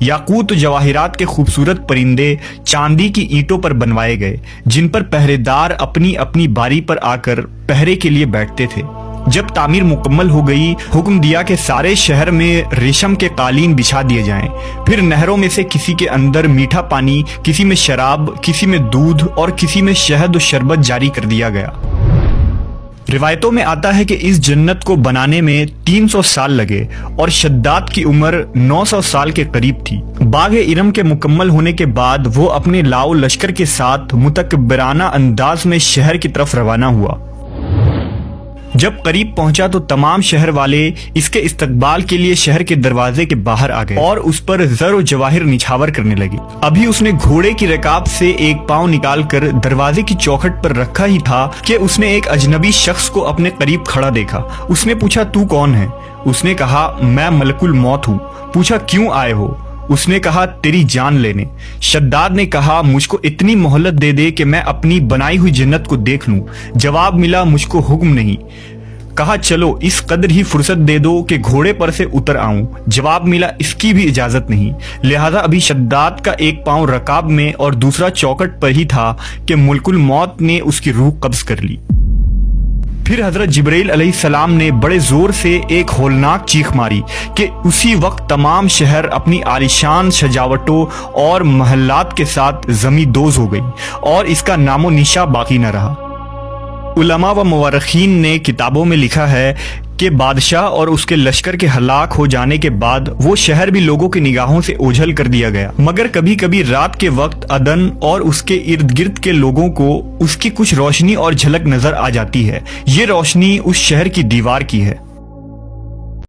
याकूत जवाहिरात के खूबसूरत परिंदे चांदी की ईंटों पर बनवाए गए, जिन पर पहरेदार अपनी अपनी बारी पर आकर पहरे के लिए बैठते थे। जब तामीर मुकम्मल हो गई, हुक्म दिया कि सारे शहर में रेशम के कालीन बिछा दिए जाएं। फिर नहरों में से किसी के अंदर मीठा पानी, किसी में शराब, किसी में दूध और किसी में शहद और शरबत जारी कर दिया गया। रिवायतों में आता है कि इस जन्नत को बनाने में 300 साल लगे और शद्दाद की उम्र 900 साल के करीब थी। बाग इरम के मुकम्मल होने के बाद वो अपने लाओ लश्कर के साथ मुतकब्बिराना अंदाज में शहर की तरफ रवाना हुआ। जब करीब पहुंचा तो तमाम शहर वाले इसके इस्तकबाल के लिए शहर के दरवाजे के बाहर आ गए और उस पर ज़र और जवाहिर निछावर करने लगे। अभी उसने घोड़े की रकाब से एक पांव निकालकर दरवाजे की चौखट पर रखा ही था कि उसने एक अजनबी शख्स को अपने करीब खड़ा देखा। उसने पूछा, तू कौन है? उसने कहा, मैं मलकुल मौत हूँ। पूछा, क्यों आए हो? उसने कहा, तेरी जान लेने। शद्दाद ने कहा, मुझको इतनी मोहलत दे दे कि मैं अपनी बनाई हुई जन्नत को देख लूं। जवाब मिला, मुझको हुक्म नहीं। कहा, चलो इस कदर ही फुर्सत दे दो कि घोड़े पर से उतर आऊं। जवाब मिला, इसकी भी इजाजत नहीं। लिहाजा अभी शद्दाद का एक पांव रकाब में और दूसरा चौखट पर ही था कि मुल्कुल मौत ने उसकी रूह कब्ज कर ली। फिर हजरत जिब्राइल अलैहिस्सलाम ने बड़े जोर से एक होलनाक चीख मारी कि उसी वक्त तमाम शहर अपनी आलिशान सजावटों और महल्लात के साथ जमींदोज हो गई और इसका नामो निशा बाकी न रहा। उलमा व मुवर्रिखीन ने किताबों में लिखा है कि बादशाह और उसके लश्कर के हलाक हो जाने के बाद वो शहर भी लोगों की निगाहों से ओझल कर दिया गया, मगर कभी कभी रात के वक्त अदन और उसके इर्द गिर्द के लोगों को उसकी कुछ रोशनी और झलक नजर आ जाती है। ये रोशनी उस शहर की दीवार की है।